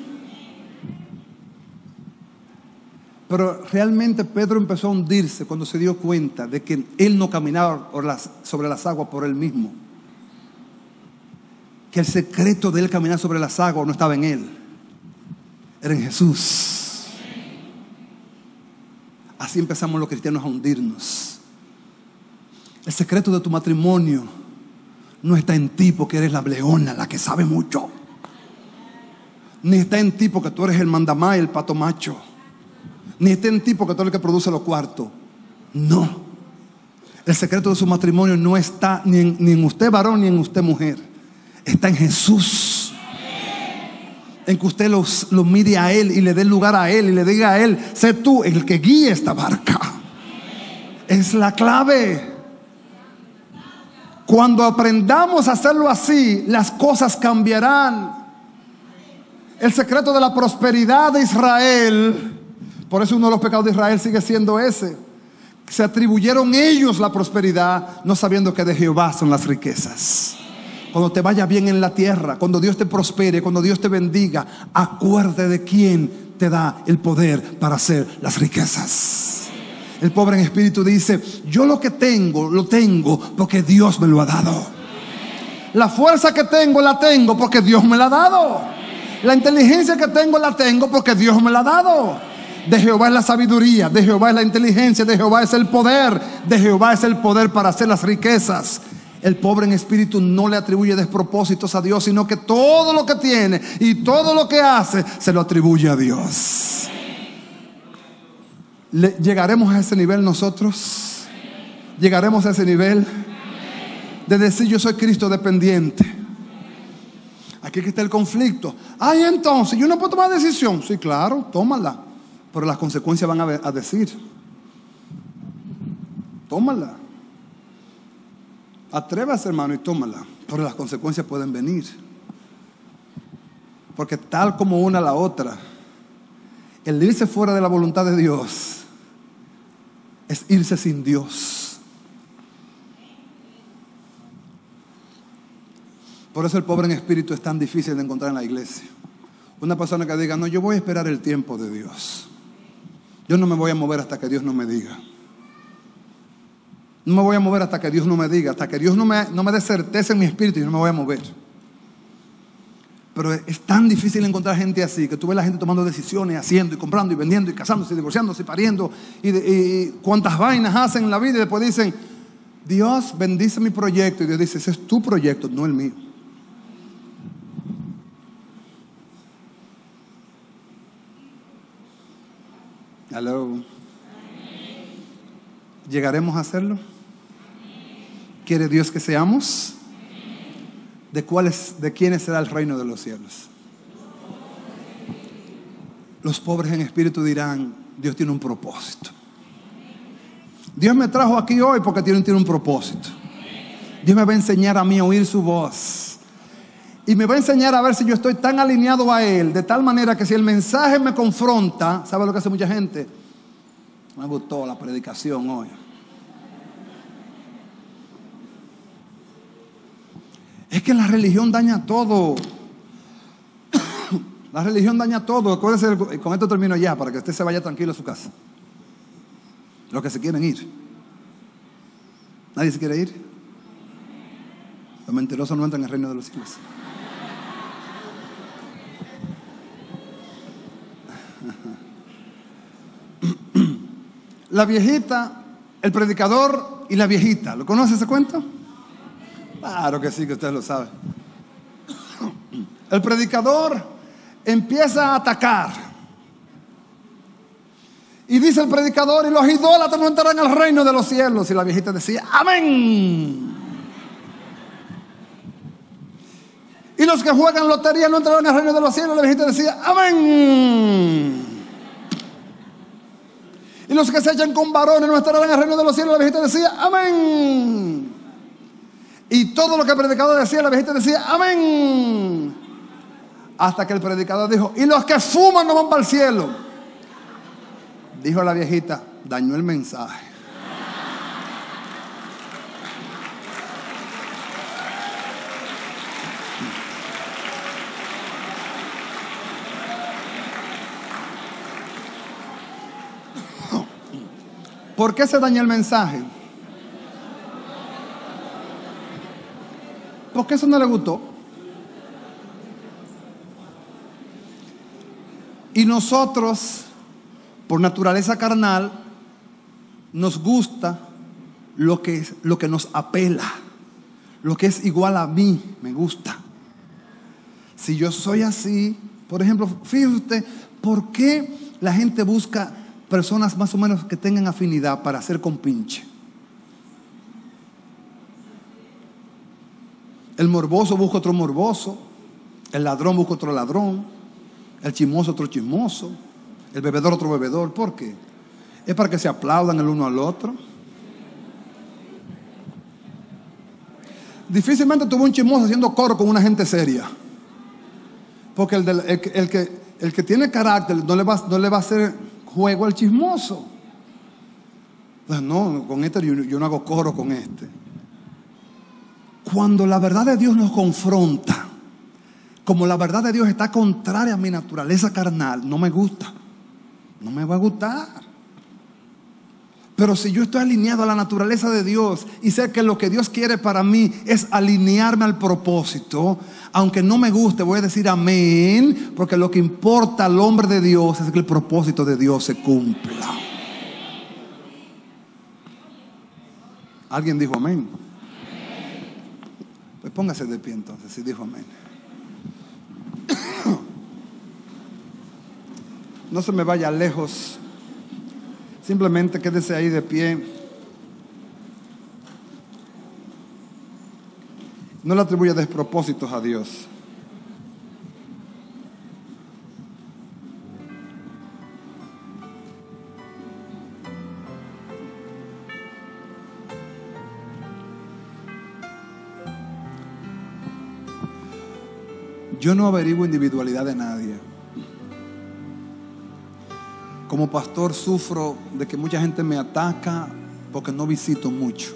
Pero realmente Pedro empezó a hundirse cuando se dio cuenta de que él no caminaba sobre las aguas por él mismo. Que el secreto de él caminar sobre las aguas no estaba en él, era en Jesús. Así empezamos los cristianos a hundirnos. El secreto de tu matrimonio no está en ti porque eres la leona, la que sabe mucho. Ni está en ti porque tú eres el mandamá y el pato macho. Ni está en ti porque tú eres el que produce los cuartos. No. El secreto de su matrimonio no está ni en usted varón ni en usted mujer. Está en Jesús. En que usted lo mire a Él y le dé lugar a Él y le diga a Él: sé tú el que guíe esta barca. Es la clave. Cuando aprendamos a hacerlo así, las cosas cambiarán. El secreto de la prosperidad de Israel, por eso uno de los pecados de Israel sigue siendo ese: se atribuyeron ellos la prosperidad, no sabiendo que de Jehová son las riquezas. Cuando te vaya bien en la tierra, cuando Dios te prospere, cuando Dios te bendiga, acuérdate de quién te da el poder para hacer las riquezas. El pobre en espíritu dice: yo lo que tengo, lo tengo porque Dios me lo ha dado. La fuerza que tengo, la tengo porque Dios me la ha dado. La inteligencia que tengo, la tengo porque Dios me la ha dado. De Jehová es la sabiduría, de Jehová es la inteligencia, de Jehová es el poder, de Jehová es el poder para hacer las riquezas. El pobre en espíritu no le atribuye despropósitos a Dios, sino que todo lo que tiene y todo lo que hace se lo atribuye a Dios. ¿Llegaremos a ese nivel nosotros? ¿Llegaremos a ese nivel de decir: yo soy Cristo dependiente? Aquí que está el conflicto. Ay, entonces, ¿yo no puedo tomar decisión? Sí, claro, tómala, pero las consecuencias van a decir: tómala. Atrévase, hermano, y tómala, pero las consecuencias pueden venir. Porque tal como una la otra, el irse fuera de la voluntad de Dios es irse sin Dios. Por eso el pobre en espíritu es tan difícil de encontrar en la iglesia. Una persona que diga: no, yo voy a esperar el tiempo de Dios, yo no me voy a mover hasta que Dios no me diga. No me voy a mover hasta que Dios no me diga, hasta que Dios no me dé certeza en mi espíritu, y no me voy a mover. Pero es tan difícil encontrar gente así, que tú ves la gente tomando decisiones, haciendo y comprando y vendiendo y casándose y divorciándose y pariendo y cuántas vainas hacen en la vida, y después dicen: Dios bendice mi proyecto. Y Dios dice: ese es tu proyecto, no el mío. Hello. ¿Llegaremos a hacerlo? ¿Quiere Dios que seamos? ¿De quiénes será el reino de los cielos? Los pobres en espíritu dirán: Dios tiene un propósito. Dios me trajo aquí hoy porque tiene un propósito. Dios me va a enseñar a mí a oír su voz. Y me va a enseñar a ver si yo estoy tan alineado a Él, de tal manera que si el mensaje me confronta, ¿sabe lo que hace mucha gente? Me gustó la predicación hoy. Es que la religión daña todo. La religión daña todo. Acuérdense, con esto termino ya, para que usted se vaya tranquilo a su casa. Los que se quieren ir. ¿Nadie se quiere ir? Los mentirosos no entran en el reino de los cielos. La viejita, el predicador y la viejita. ¿Lo conoce ese cuento? Claro que sí, que usted lo sabe. El predicador empieza a atacar. Y dice el predicador: y los idólatras no entrarán al reino de los cielos. Y la viejita decía: amén. Y los que juegan lotería no entrarán al reino de los cielos. La viejita decía, amén. Y los que se echan con varones no estarán en el reino de los cielos. La viejita decía, amén. Y todo lo que el predicador decía, la viejita decía, amén. Hasta que el predicador dijo, y los que fuman no van para el cielo. Dijo la viejita, dañó el mensaje. ¿Por qué se dañó el mensaje? Porque eso no le gustó. Y nosotros, por naturaleza carnal, nos gusta lo que nos apela, lo que es igual a mí, me gusta. Si yo soy así, por ejemplo, fíjese usted, ¿por qué la gente busca personas más o menos que tengan afinidad para hacer compinche? El morboso busca otro morboso, el ladrón busca otro ladrón, el chismoso otro chismoso, el bebedor otro bebedor. ¿Por qué? Es para que se aplaudan el uno al otro. Difícilmente tuvo un chismoso haciendo coro con una gente seria, porque el que tiene carácter no le va a hacer juego al chismoso. Pues no, con este yo no hago coro con este. Cuando la verdad de Dios nos confronta, como la verdad de Dios está contraria a mi naturaleza carnal, no me gusta, no me va a gustar. Pero si yo estoy alineado a la naturaleza de Dios y sé que lo que Dios quiere para mí es alinearme al propósito, aunque no me guste, voy a decir amén, porque lo que importa al hombre de Dios es que el propósito de Dios se cumpla. ¿Alguien dijo amén? Pues póngase de pie entonces, si dijo amén. No se me vaya lejos. Simplemente quédese ahí de pie. No le atribuya despropósitos a Dios. Yo no averiguo individualidad de nadie. Como pastor sufro de que mucha gente me ataca porque no visito mucho.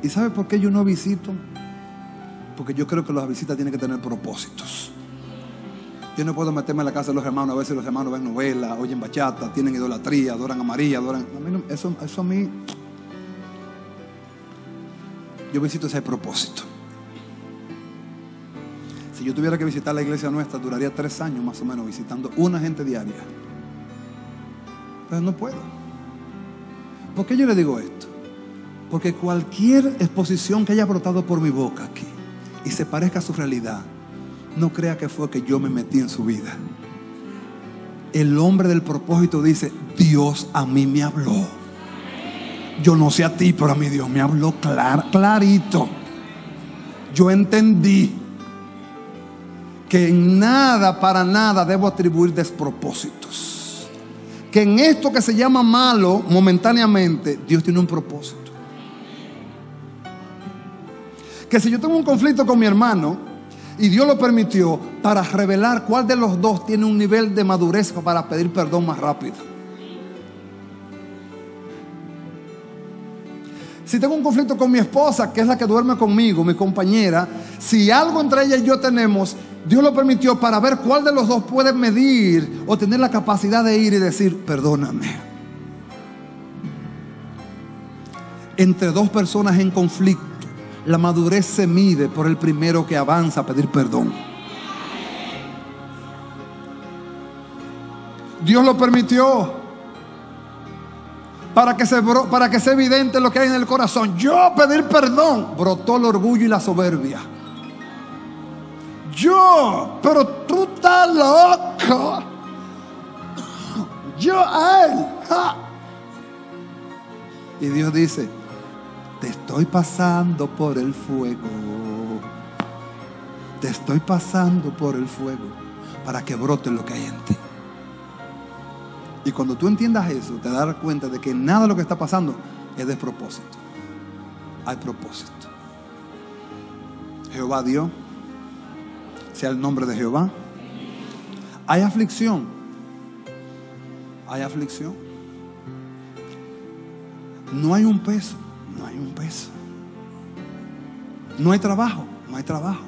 ¿Y sabe por qué yo no visito? Porque yo creo que las visitas tienen que tener propósitos. Yo no puedo meterme en la casa de los hermanos. A veces los hermanos ven novelas, oyen bachata, tienen idolatría, adoran a María, adoran... Eso a mí... Yo visito ese propósito. Si yo tuviera que visitar la iglesia nuestra, duraría 3 años más o menos visitando una gente diaria. Pero no puedo. ¿Por qué yo le digo esto? Porque cualquier exposición que haya brotado por mi boca aquí y se parezca a su realidad, no crea que fue que yo me metí en su vida. El hombre del propósito dice, Dios a mí me habló. Yo no sé a ti, pero a mí Dios me habló clarito. Yo entendí que en nada, para nada debo atribuir despropósitos. Que en esto que se llama malo momentáneamente, Dios tiene un propósito. Que si yo tengo un conflicto con mi hermano y Dios lo permitió para revelar cuál de los dos tiene un nivel de madurez para pedir perdón más rápido. Si tengo un conflicto con mi esposa, que es la que duerme conmigo, mi compañera, si algo entre ella y yo tenemos, Dios lo permitió para ver cuál de los dos puede medir o tener la capacidad de ir y decir, perdóname. Entre dos personas en conflicto, la madurez se mide por el primero que avanza a pedir perdón. Dios lo permitió para que sea evidente lo que hay en el corazón. Yo pedir perdón, brotó el orgullo y la soberbia. Pero tú estás loco. Yo a él. ¡Ja! Y Dios dice, te estoy pasando por el fuego. te estoy pasando por el fuego para que brote lo que hay en ti. Y cuando tú entiendas eso, te darás cuenta de que nada de lo que está pasando es de propósito. Hay propósito. Jehová dio, sea el nombre de Jehová. Hay aflicción. Hay aflicción. No hay un peso. No hay un peso. No hay trabajo. No hay trabajo.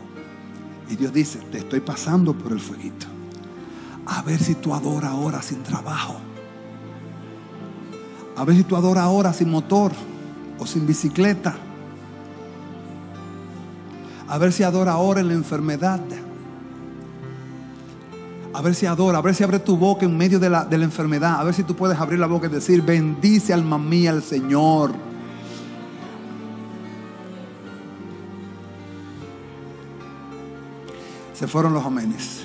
Y Dios dice, te estoy pasando por el fueguito. A ver si tú adoras ahora sin trabajo. A ver si tú adoras ahora sin motor o sin bicicleta. A ver si adora ahora en la enfermedad. A ver si adora, a ver si abre tu boca en medio de la enfermedad. A ver si tú puedes abrir la boca y decir, bendice alma mía al Señor. Se fueron los amenes.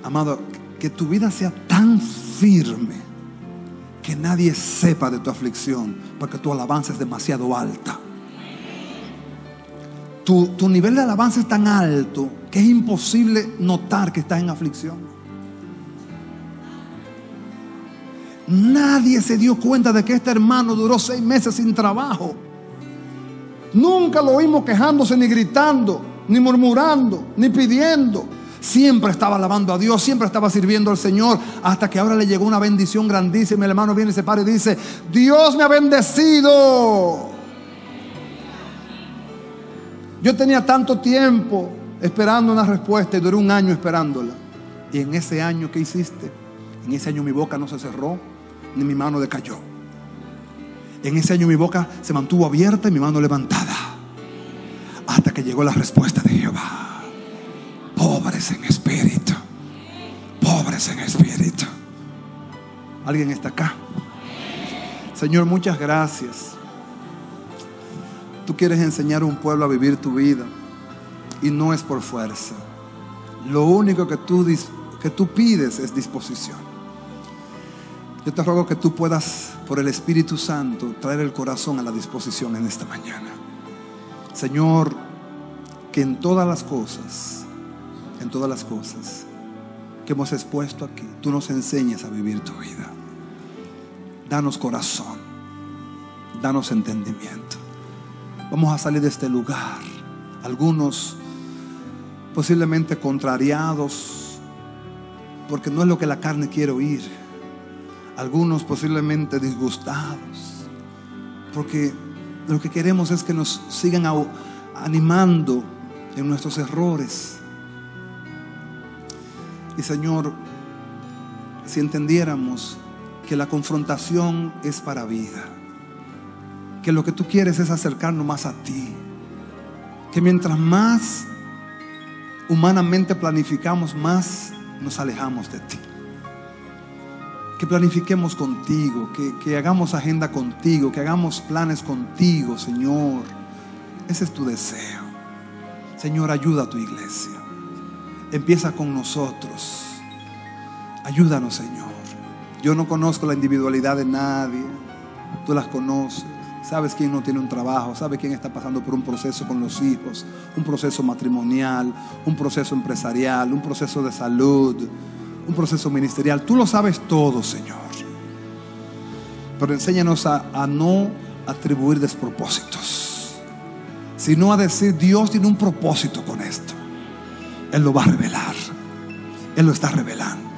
Amado, que tu vida sea tan firme que nadie sepa de tu aflicción, porque tu alabanza es demasiado alta. Tu nivel de alabanza es tan alto que es imposible notar que estás en aflicción. Nadie se dio cuenta de que este hermano duró 6 meses sin trabajo. Nunca lo oímos quejándose, ni gritando, ni murmurando, ni pidiendo. Siempre estaba alabando a Dios, siempre estaba sirviendo al Señor, hasta que ahora le llegó una bendición grandísima. El hermano viene y se para y dice, Dios me ha bendecido. Yo tenía tanto tiempo esperando una respuesta y duré 1 año esperándola. Y en ese año, ¿qué hiciste? En ese año mi boca no se cerró, ni mi mano decayó. En ese año mi boca se mantuvo abierta y mi mano levantada, hasta que llegó la respuesta de Jehová. Pobres en espíritu. Pobres en espíritu. ¿Alguien está acá? Señor, muchas gracias. Tú quieres enseñar a un pueblo a vivir tu vida, y no es por fuerza. Lo único que tú pides es disposición. Yo te ruego que tú puedas, por el Espíritu Santo, traer el corazón a la disposición en esta mañana. Señor, que en todas las cosas que hemos expuesto aquí, tú nos enseñes a vivir tu vida. Danos corazón, danos entendimiento. Vamos a salir de este lugar, algunos posiblemente contrariados, porque no es lo que la carne quiere oír. Algunos posiblemente disgustados, porque lo que queremos es que nos sigan animando en nuestros errores. Y Señor, si entendiéramos que la confrontación es para vida, que lo que tú quieres es acercarnos más a ti, que mientras más humanamente planificamos, más nos alejamos de ti. Que planifiquemos contigo, que hagamos agenda contigo, que hagamos planes contigo, Señor. Ese es tu deseo. Señor, ayuda a tu iglesia. Empieza con nosotros. Ayúdanos, Señor. Yo no conozco la individualidad de nadie. Tú las conoces. Sabes quién no tiene un trabajo, sabes quién está pasando por un proceso con los hijos, un proceso matrimonial, un proceso empresarial, un proceso de salud, un proceso ministerial. Tú lo sabes todo, Señor. Pero enséñanos a no atribuir despropósitos, sino a decir, Dios tiene un propósito con esto. Él lo va a revelar. Él lo está revelando.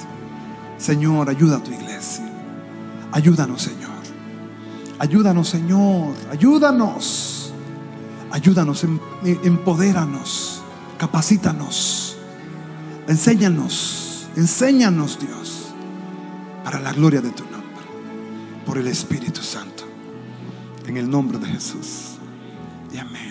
Señor, ayuda a tu iglesia. Ayúdanos, Señor. Ayúdanos, Señor. Ayúdanos. Ayúdanos, empodéranos, capacítanos. Enséñanos, Dios, para la gloria de tu nombre, por el Espíritu Santo, en el nombre de Jesús. Y amén.